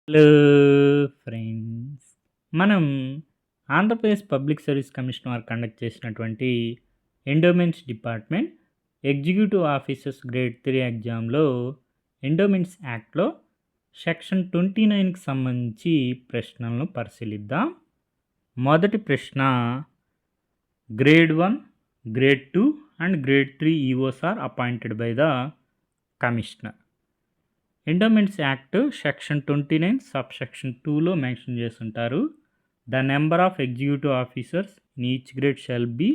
Hello friends. మనం Andhra Pradesh public service commission వారు conduct చేసినటువంటి endowments department executive officers grade 3 ఎగ్జామ్లో ఎండోమెంట్స్ యాక్ట్లో సెక్షన్ 29కి సంబంధించి ప్రశ్నలను పరిశీలిద్దాం. మొదటి ప్రశ్న, grade 1, grade 2 and grade 3 EOs are appointed by the commissioner. Endowments act section 29 sub section 2లో మెన్షన్ చేస్తుంటారు. The number of executive officers in each grade shall be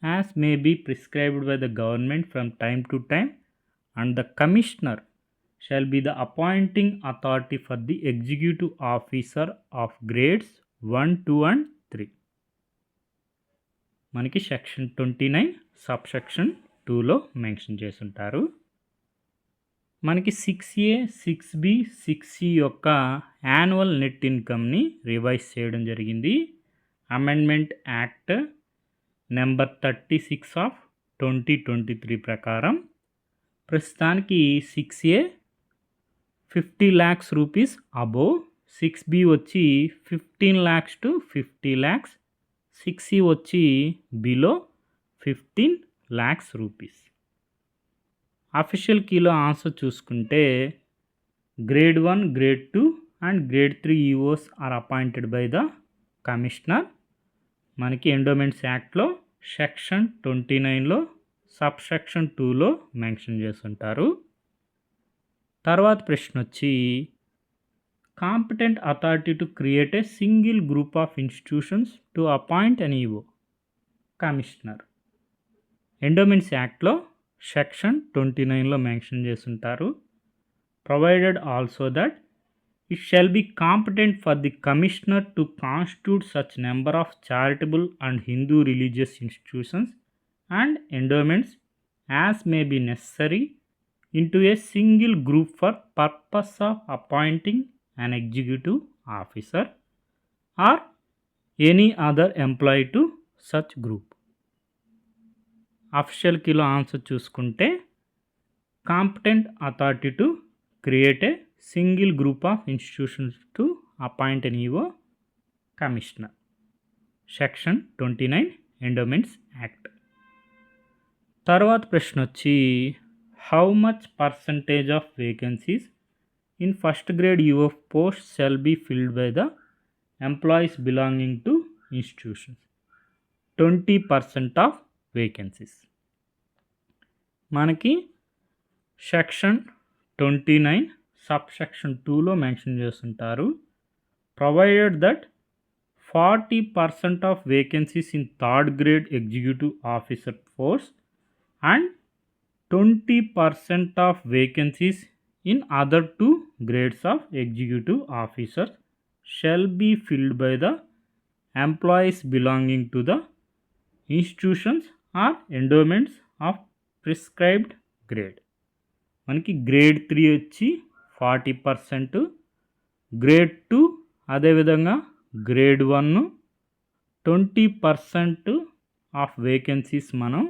as may be prescribed by the government from time to time and the commissioner shall be the appointing authority for the executive officer of grades 1, 2 and 3. మనకి section 29 sub section 2లో mention చేస్తుంటారు. మనకి 6A, 6B, 6C యొక్క annual net ఇన్కమ్ని revise చేయడం జరిగింది. Amendment act number 36 of 2023 ప్రకారం ప్రస్తుతానికి 6A 50 lakhs rupees above, 6B వచ్చి 15 lakhs to 50 lakhs, 6C వచ్చి బిలో 15 lakhs రూపీస్. అఫీషియల్ కీలో ఆన్సర్ చూసుకుంటే grade 1, grade 2 and grade 3 EOs are appointed by the commissioner. మనకి endowments యాక్ట్లో సెక్షన్ 29లో సబ్ సెక్షన్ 2లో మెన్షన్ చేస్తుంటారు. తర్వాత ప్రశ్న వచ్చి, competent authority to create a single group of institutions to appoint an EO commissioner. Endowments యాక్ట్లో సెక్షన్ 29లో మెన్షన్ చేస్తుంటారు. Provided also that it shall be competent for the commissioner to constitute such number of charitable and Hindu religious institutions and endowments as may be necessary into a single group for purpose of appointing an executive officer or any other employee to such group. Official కీలో answer చూసుకుంటే competent authority to create a single group of institutions to appoint an EO commissioner. Section 29 endowments act. తర్వాత ప్రశ్న వచ్చి, how much percentage of vacancies in first grade EO post shall be filled by the employees belonging to institutions. 20% of vacancies. మనకి section 29 sub section 2లో mention చేస్తుంటారు. Provided that 40% of vacancies in third grade executive officer post and 20% of vacancies in other 2 grades of executive officer shall be filled by the employees belonging to the institutions or endowments of prescribed grade. మనకి grade 3 వచ్చి 40%, grade 2 అదేవిధంగా grade 1 20% of vacancies మనం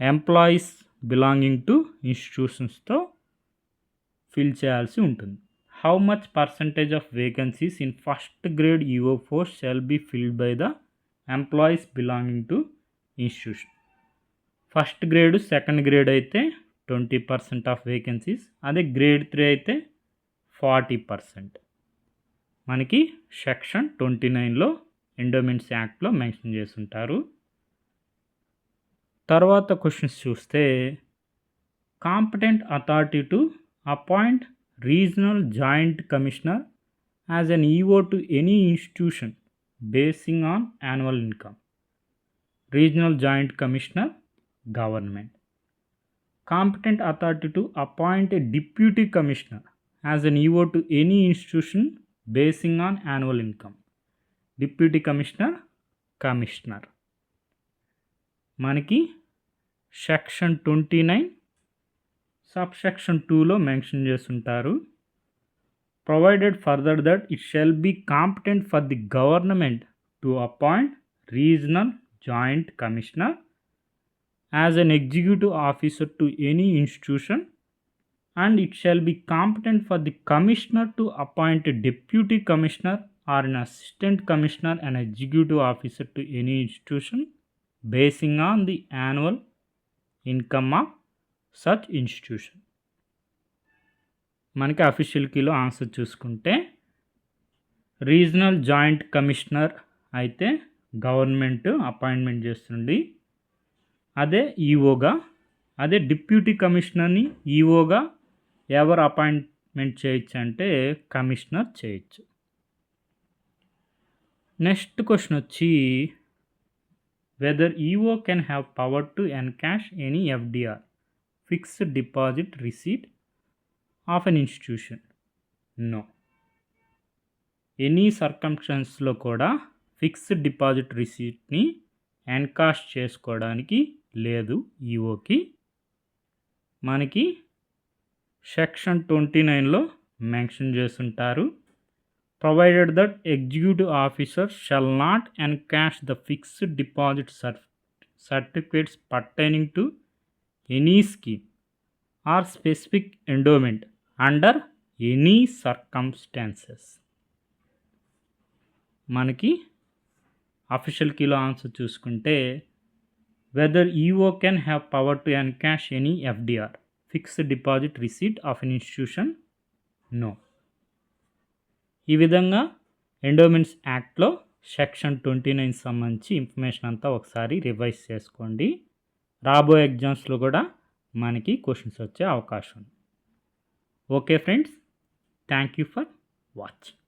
employees belonging to ఇన్స్టిట్యూషన్స్తో fill చేయాల్సి ఉంటుంది. How much percentage of vacancies in first grade EO post shall be filled by the employees belonging to institution. First grade, second grade అయితే 20% of vacancies, అదే grade 3 అయితే 40%. మనకి section 29లో endowments యాక్ట్లో mention చేస్తుంటారు. తర్వాత క్వశ్చన్స్ చూస్తే, competent authority to appoint regional joint commissioner as an EO to any institution basing on annual income. Regional joint commissioner government. Competent authority to appoint a deputy commissioner as an EO to any institution basing on annual income. Deputy commissioner, commissioner. మనకి section 29 sub section 2లో mention చేస్తుంటారు. Provided further that it shall be competent for the government to appoint regional joint commissioner as an executive officer to any institution and it shall be competent for the commissioner to appoint a deputy commissioner or an assistant commissioner and executive officer to any institution basing on the annual income of such institution. మనకి official కీలో answer చూసుకుంటే regional joint commissioner అయితే government appointment చేస్తుంది, అదే ఈఓగా. అదే deputy కమిషనర్ని ఈఓగా ఎవరు appointment చేయొచ్చు అంటే కమిషనర్ చేయొచ్చు. నెక్స్ట్ క్వశ్చన్ వచ్చి whether EO can have power to encash any FDR fixed deposit receipt of an institution. No. Any సర్కమ్స్టాన్స్లో కూడా ఫిక్స్డ్ డిపాజిట్ రిసీట్ని ఎన్కాష్ చేసుకోవడానికి లేదు ఈఓకి. మనకి సెక్షన్ 29లో మెన్షన్ చేస్తుంటారు, provided that executive officer shall not encash the fixed deposit certificates pertaining to any scheme or specific endowment under any circumstances. మనకి అఫీషియల్ కీలో ఆన్సర్ చూసుకుంటే whether EO can have power to encash any FDR fixed deposit receipt of an institution. No. ఈ విధంగా endowments యాక్ట్లో section 29 సంబంధించి information అంతా ఒకసారి revise చేసుకోండి. రాబోయే ఎగ్జామ్స్లో కూడా మనకి క్వశ్చన్స్ వచ్చే అవకాశం ఉంది. Okay friends, thank you for watching.